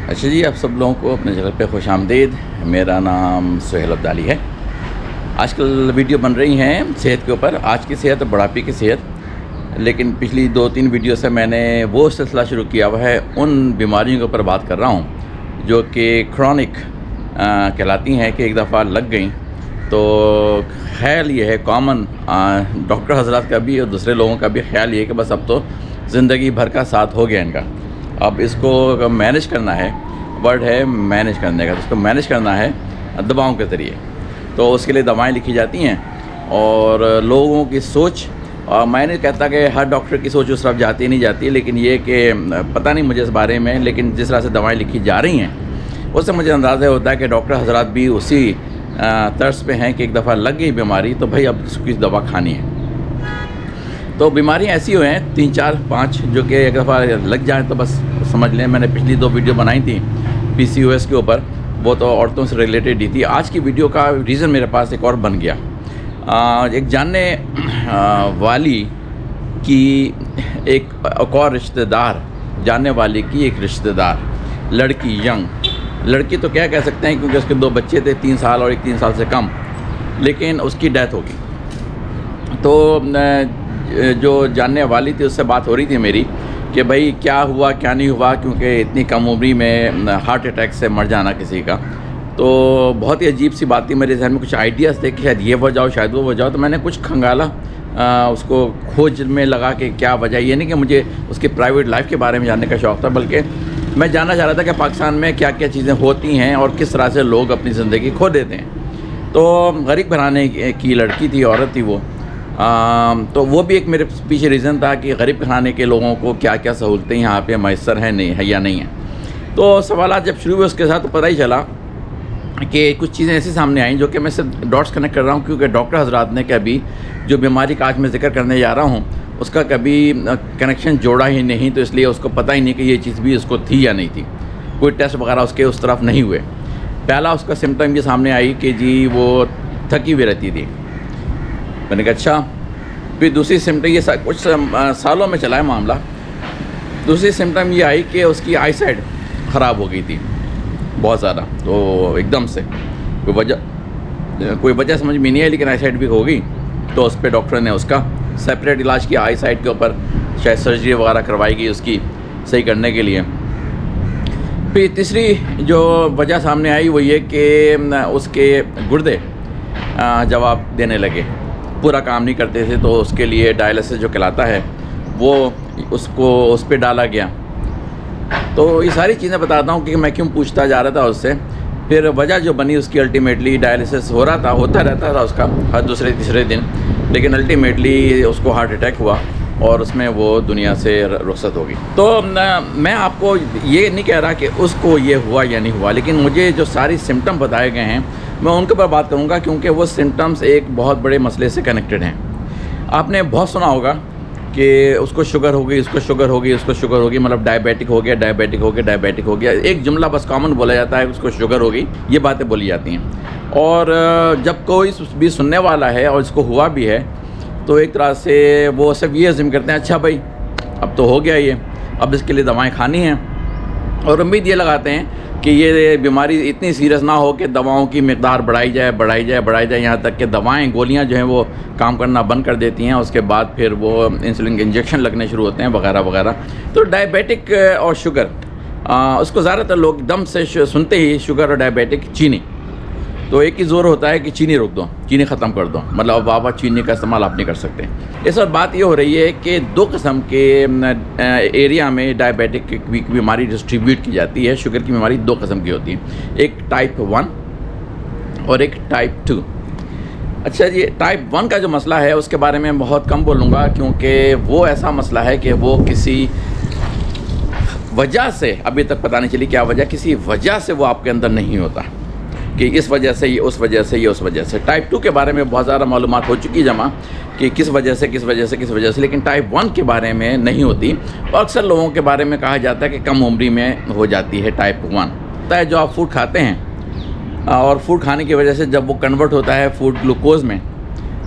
अच्छा जी, आप सब लोगों को अपने चैनल पे खुश आमदीद। मेरा नाम सुहेल अब्दाली है। आजकल वीडियो बन रही हैं सेहत के ऊपर। आज की सेहत, बुढ़ापे की सेहत। लेकिन पिछली 2-3 वीडियो से मैंने वो सिलसिला शुरू किया हुआ है, उन बीमारियों के ऊपर बात कर रहा हूँ जो कि क्रॉनिक कहलाती हैं, कि एक दफ़ा लग गई तो ख्याल ये है, कॉमन डॉक्टर हजरात का भी और दूसरे लोगों का भी ख्याल ये है कि बस अब तो ज़िंदगी भर का साथ हो गया इनका। अब इसको मैनेज करना है, वर्ड है मैनेज करने का, तो इसको मैनेज करना है दवाओं के ज़रिए। तो उसके लिए दवाएं लिखी जाती हैं और लोगों की सोच, और मैं नहीं कहता कि हर डॉक्टर की सोच उस तरफ जाती नहीं जाती, लेकिन ये कि पता नहीं मुझे इस बारे में, लेकिन जिस तरह से दवाएं लिखी जा रही हैं उससे मुझे अंदाज़ा होता है कि डॉक्टर हजरात भी उसी तर्ज पे हैं कि एक दफ़ा लग गई बीमारी तो भाई अब इसकी दवा खानी है। तो बीमारियाँ ऐसी हुई हैं 3, 4, 5 जो कि एक दफ़ा लग जाए तो बस समझ लें। मैंने पिछली 2 वीडियो बनाई थी PCOS के ऊपर, वो तो औरतों से रिलेटेड ही थी। आज की वीडियो का रीज़न मेरे पास एक और बन गया। एक जानने वाली की एक और रिश्तेदार, जानने वाली की एक रिश्तेदार लड़की, यंग लड़की तो क्या कह सकते हैं क्योंकि उसके 2 बच्चे थे, 3 साल और एक 3 साल से कम, लेकिन उसकी डेथ हो गई। तो जो जानने वाली थी उससे बात हो रही थी मेरी कि भाई क्या हुआ क्या नहीं हुआ, क्योंकि इतनी कम उम्री में हार्ट अटैक से मर जाना किसी का, तो बहुत ही अजीब सी बात थी। मेरे जहन में कुछ आइडियाज़ थे कि शायद ये वजह हो, शायद वो वजह हो। तो मैंने कुछ खंगाला, उसको खोज में लगा कि क्या वजह। ये नहीं कि मुझे उसकी प्राइवेट लाइफ के बारे में जानने का शौक़ था, बल्कि मैं जानना चाह रहा था कि पाकिस्तान में क्या क्या चीज़ें होती हैं और किस तरह से लोग अपनी ज़िंदगी खो देते हैं। तो गरीब घराने की लड़की थी, औरत थी वो। तो वो भी एक मेरे पीछे रीज़न था कि गरीब घराने के लोगों को क्या क्या सहूलतें यहाँ पे मैसर हैं, नहीं है या नहीं है। तो सवालात जब शुरू हुए उसके साथ तो पता ही चला कि कुछ चीज़ें ऐसी सामने आई जो कि मैं सिर्फ डॉट्स कनेक्ट कर रहा हूँ, क्योंकि डॉक्टर हजरात ने कभी जो बीमारी का आज मैं जिक्र करने जा रहा हूँ उसका कभी कनेक्शन जोड़ा ही नहीं, तो इसलिए उसको पता ही नहीं कि ये चीज़ भी उसको थी या नहीं थी। कोई टेस्ट वगैरह उसके उस तरफ नहीं हुए। पहला उसका सिम्टम ये सामने आई कि जी वो थकी हुई रहती थी। मैंने कहा अच्छा। फिर दूसरी सिम्टम, ये कुछ सालों में चला है मामला। दूसरी सिम्टम ये आई कि उसकी आई साइड ख़राब हो गई थी बहुत ज़्यादा, तो एकदम से कोई वजह समझ में नहीं आई, लेकिन आई साइड भी हो गई। तो उस पर डॉक्टर ने उसका सेपरेट इलाज किया। आई साइड के ऊपर शायद सर्जरी वगैरह करवाई गई उसकी सही करने के लिए। फिर तीसरी जो वजह सामने आई वो ये कि उसके गुर्दे जवाब देने लगे, पूरा काम नहीं करते थे, तो उसके लिए डायलिसिस जो कहलाता है वो उस पर डाला गया। तो ये सारी चीज़ें बताता हूँ कि मैं क्यों पूछता जा रहा था उससे। फिर वजह जो बनी उसकी, अल्टीमेटली डायलिसिस होता रहता था उसका हर दूसरे तीसरे दिन, लेकिन अल्टीमेटली उसको हार्ट अटैक हुआ और उसमें वो दुनिया से रुखसत हो गई। तो मैं आपको ये नहीं कह रहा कि उसको ये हुआ या नहीं हुआ, लेकिन मुझे जो सारी सिम्टम बताए गए हैं मैं उनके ऊपर बात करूँगा, क्योंकि वो सिम्टम्स एक बहुत बड़े मसले से कनेक्टेड हैं। आपने बहुत सुना होगा कि उसको शुगर हो गई, उसको शुगर हो गई, उसको शुगर हो गई, मतलब डायबिटिक हो गया, डायबिटिक हो गया, डायबिटिक हो गया। एक जुमला बस कॉमन बोला जाता है, उसको शुगर हो गई, ये बातें बोली जाती हैं। और जब कोई भी सुनने वाला है और इसको हुआ भी है तो एक तरह से वो सब ये अज़्यूम करते हैं अच्छा भाई अब तो हो गया ये, अब इसके लिए दवाएँ खानी हैं, और उम्मीद ये लगाते हैं कि ये बीमारी इतनी सीरियस ना हो कि दवाओं की मिक़दार बढ़ाई जाए, यहाँ तक कि दवाएं, गोलियां जो हैं वो काम करना बंद कर देती हैं। उसके बाद फिर वो इंसुलिन के इंजेक्शन लगने शुरू होते हैं वगैरह वगैरह। तो डायबिटिक और शुगर, उसको ज़्यादातर लोग एकदम से सुनते ही शुगर और डायबिटिक, चीनी, तो एक ही ज़ोर होता है कि चीनी रोक दो, चीनी ख़त्म कर दो, मतलब अब आप चीनी का इस्तेमाल आप नहीं कर सकते। इस वक्त बात ये हो रही है कि 2 किस्म के एरिया में डायबिटिक की बीमारी डिस्ट्रीब्यूट की जाती है। शुगर की बीमारी 2 किस्म की होती है, एक टाइप 1 और एक टाइप 2। अच्छा जी, टाइप 1 का जो मसला है उसके बारे में बहुत कम बोलूँगा, क्योंकि वो ऐसा मसला है कि वो किसी वजह से, अभी तक पता नहीं चली क्या वजह, किसी वजह से वो आपके अंदर नहीं होता कि इस वजह से ये, उस वजह से ये, उस वजह से। टाइप 2 के बारे में बहुत ज़्यादा मालूमात हो चुकी जमा कि किस वजह से, लेकिन टाइप 1 के बारे में नहीं होती। और अक्सर लोगों के बारे में कहा जाता है कि कम उम्री में हो जाती है टाइप 1। होता है जो आप फूड खाते हैं और फूड खाने की वजह से जब वो कन्वर्ट होता है फूड ग्लूकोज में,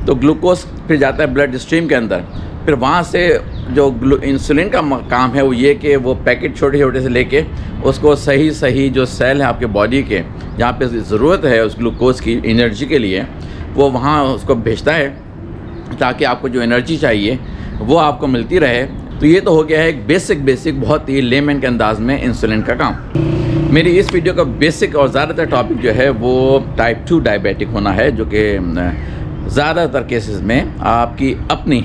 तो ग्लूकोज फिर जाता है ब्लड स्ट्रीम के अंदर, फिर वहाँ से जो इंसुलिन का काम है वो ये कि वो पैकेट छोटे छोटे से लेके उसको सही जो सेल है आपके बॉडी के, जहाँ पे ज़रूरत है उस ग्लूकोज की एनर्जी के लिए, वो वहाँ उसको भेजता है ताकि आपको जो एनर्जी चाहिए वो आपको मिलती रहे। तो ये तो हो गया है एक बेसिक बहुत ही लेमन के अंदाज में इंसुलिन का काम। मेरी इस वीडियो का बेसिक और ज़्यादातर टॉपिक जो है वो टाइप 2 डायबिटिक होना है, जो कि ज़्यादातर केसेस में आपकी अपनी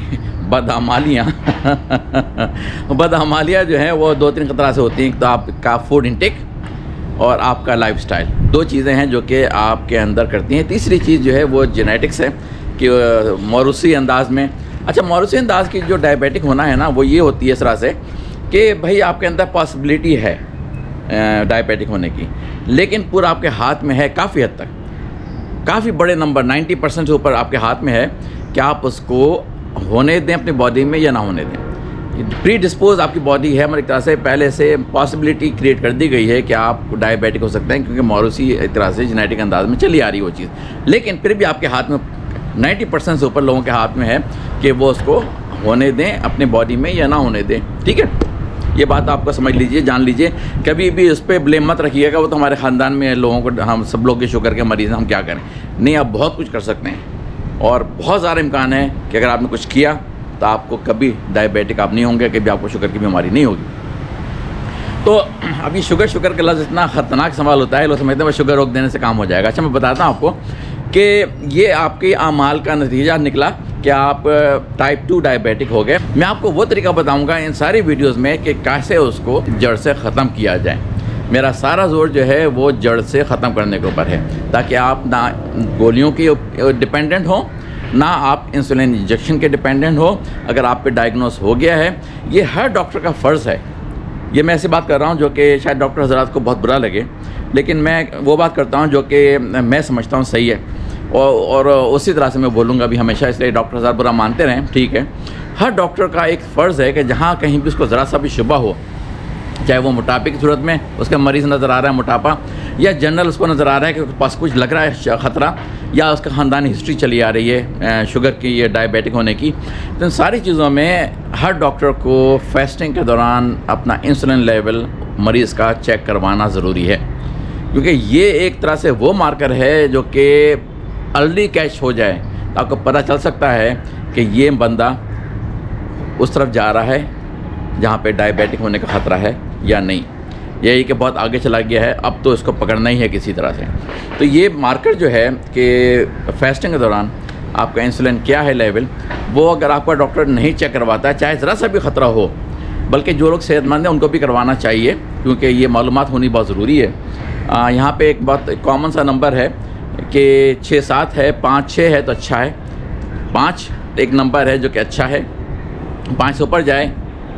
बदअमालियाँ जो हैं वो 2-3 खतरा से होती हैं। तो आपका फूड इंटेक और आपका लाइफस्टाइल, 2 चीज़ें हैं जो कि आपके अंदर करती हैं। तीसरी चीज़ जो है वो जेनेटिक्स है कि मौरूसी अंदाज में। अच्छा, मौरूसी अंदाज की जो डायबिटिक होना है ना, वो ये होती है इस तरह से कि भाई आपके अंदर पॉसिबिलिटी है डायबिटिक होने की, लेकिन पूरा आपके हाथ में है काफ़ी हद तक, काफ़ी बड़े नंबर 90% से ऊपर आपके हाथ में है कि आप उसको होने दें अपनी बॉडी में या ना होने दें। प्री डिस्पोज आपकी बॉडी है, मतलब एक तरह से पहले से पॉसिबिलिटी क्रिएट कर दी गई है कि आप डायबिटिक हो सकते हैं, क्योंकि मौरूसी एक तरह से जेनेटिक अंदाज में चली आ रही है वो चीज़। लेकिन फिर भी आपके हाथ में 90% से ऊपर लोगों के हाथ में है कि वो उसको होने दें अपने बॉडी में या ना होने दें। ठीक है, ये बात आपको समझ लीजिए, जान लीजिए। कभी भी उस पर ब्लेम मत रखिएगा, वो तो हमारे ख़ानदान में लोगों को, हम सब लोग के शुगर के मरीज़ हैं, हम क्या करें। नहीं, आप बहुत कुछ कर सकते हैं और बहुत सारा इम्कान है कि अगर आपने कुछ किया तो आपको कभी डायबिटिक आप नहीं होंगे, कभी आपको शुगर की बीमारी नहीं होगी। तो अभी शुगर का लफ्ज़ इतना ख़तरनाक सवाल होता है, लोग समझते हैं शुगर रोक देने से काम हो जाएगा। अच्छा, मैं बताता हूँ आपको कि ये आपके अमाल का नतीजा निकला कि आप टाइप 2 डायबिटिक हो गए। मैं आपको वो तरीका बताऊंगा इन सारी वीडियोस में कि कैसे उसको जड़ से ख़त्म किया जाए। मेरा सारा जोर जो है वो जड़ से ख़त्म करने के ऊपर है, ताकि आप ना गोलियों की डिपेंडेंट हो, ना आप इंसुलिन इंजेक्शन के डिपेंडेंट हो। अगर आप पे डायग्नोस हो गया है, ये हर डॉक्टर का फ़र्ज़ है। ये मैं ऐसी बात कर रहा हूँ जो कि शायद डॉक्टर हज़रात को बहुत बुरा लगे, लेकिन मैं वो बात करता हूँ जो कि मैं समझता हूँ सही है, और उसी तरह से मैं बोलूँगा भी हमेशा। इसलिए डॉक्टर हज़रात बुरा मानते रहें, ठीक है। हर डॉक्टर का एक फ़र्ज़ है कि जहाँ कहीं भी उसको ज़रा सा भी शुबा हो, चाहे वो मोटापे की सूरत में उसका मरीज़ नज़र आ रहा है मोटापा, या जनरल उसको नज़र आ रहा है कि उसके पास कुछ लग रहा है ख़तरा, या उसका ख़ानदानी हिस्ट्री चली आ रही है शुगर की या डायबिटिक होने की, तो इन सारी चीज़ों में हर डॉक्टर को फास्टिंग के दौरान अपना इंसुलिन लेवल मरीज़ का चेक करवाना ज़रूरी है, क्योंकि ये एक तरह से वो मार्कर है जो कि अर्ली कैच हो जाए तो आपको पता चल सकता है कि ये बंदा उस तरफ जा रहा है जहाँ पे डायबिटिक होने का ख़तरा है या नहीं। यही कि बहुत आगे चला गया है, अब तो इसको पकड़ना ही है किसी तरह से। तो ये मार्कर जो है कि फास्टिंग के दौरान आपका इंसुलिन क्या है लेवल, वो अगर आपका डॉक्टर नहीं चेक करवाता है, चाहे ज़रा सा भी ख़तरा हो, बल्कि जो लोग सेहतमंद हैं उनको भी करवाना चाहिए, क्योंकि ये मालूमात होनी बहुत ज़रूरी है। यहाँ पे एक बहुत कॉमन सा नंबर है कि 6-7 है, 5-6 है तो अच्छा है। 5 एक नंबर है जो कि अच्छा है, 5 से ऊपर जाए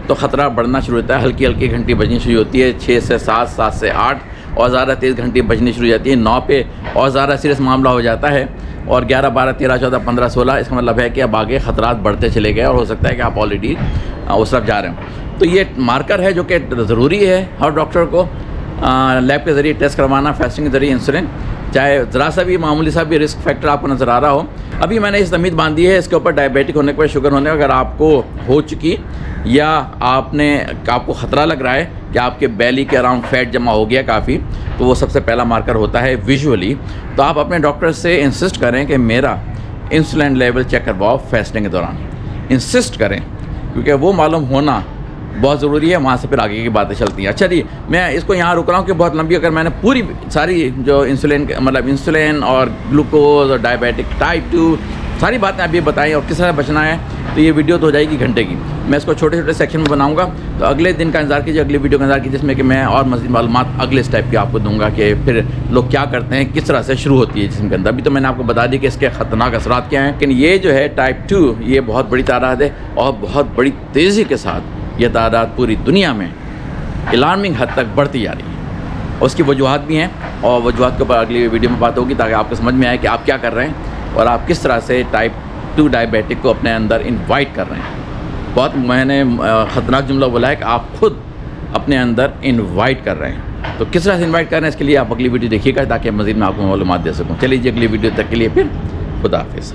तो ख़तरा बढ़ना शुरू होता है। हल्की हल्की घंटी बजनी शुरू होती है 6 से 7, 7 से 8, और ज़्यादा तेज़ घंटी बजनी शुरू हो जाती है 9 पे, और ज़्यादा सीरियस मामला हो जाता है। और 11, 12, 13, 14, 15, 16, इसका मतलब है कि अब आगे ख़तरात बढ़ते चले गए और हो सकता है कि आप ऑलरेडी उस तरफ जा रहे हो। तो ये मार्कर है जो कि ज़रूरी है हर डॉक्टर को लैब के ज़रिए टेस्ट करवाना, फास्टिंग के ज़रिए इंसुलिन, चाहे ज़रा सा भी मामूली सा भी रिस्क फैक्टर आपको नज़र आ रहा हो। अभी मैंने इस तमीद बांधी है इसके ऊपर डायबिटिक होने के बाद, शुगर होने का अगर आपको हो चुकी या आपको ख़तरा लग रहा है कि आपके बैली के अराउंड फैट जमा हो गया काफ़ी, तो वो सबसे पहला मार्कर होता है विजुअली। तो आप अपने डॉक्टर से इंसिस्ट करें कि मेरा इंसुलिन लेवल चेक करवाओ फास्टिंग के दौरान, इंसिस्ट करें, क्योंकि वो मालूम होना बहुत ज़रूरी है। वहाँ से फिर आगे की बातें चलती हैं। अच्छा जी, मैं इसको यहाँ रुक रहा हूँ कि बहुत लंबी, अगर मैंने पूरी सारी जो इंसुलिन और ग्लूकोज और डायबिटिक टाइप 2 सारी बातें अभी बताई और किस तरह बचना है, तो ये वीडियो तो हो जाएगी घंटे की। मैं इसको छोटे छोटे सेक्शन में बनाऊंगा, तो अगले दिन का इंतजार कीजिए, अगली वीडियो का इंतजार कीजिए, जिसमें कि मैं और मज़ीद मालूमात अगले स्टेप की आपको दूंगा कि फिर लोग क्या करते हैं, किस तरह से शुरू होती है जिस्म के अंदर। अभी तो मैंने आपको बता दी कि इसके ख़तरनाक असरात क्या हैं, लेकिन ये जो है टाइप 2 ये बहुत बड़ी तादाद है और बहुत बड़ी तेज़ी के साथ ये तादाद पूरी दुनिया में अलार्मिंग हद तक बढ़ती जा रही है। उसकी वजूहत भी हैं और वजूहत के ऊपर अगली वीडियो में बात होगी, ताकि आपको समझ में आए कि आप क्या कर रहे हैं और आप किस तरह से टाइप 2 डायबिटिक को अपने अंदर इनवाइट कर रहे हैं। बहुत मैंने ख़तरनाक जुमला बोला है कि आप खुद अपने अंदर इनवाइट कर रहे हैं। तो किस तरह से इनवाइट कर रहे हैं, इसके लिए आप अगली वीडियो देखिएगा, ताकि मज़ीद मैं आपको मालूमात दे सकूँ। चलिए जी, अगली वीडियो तक के लिए फिर खुदा हाफिज़।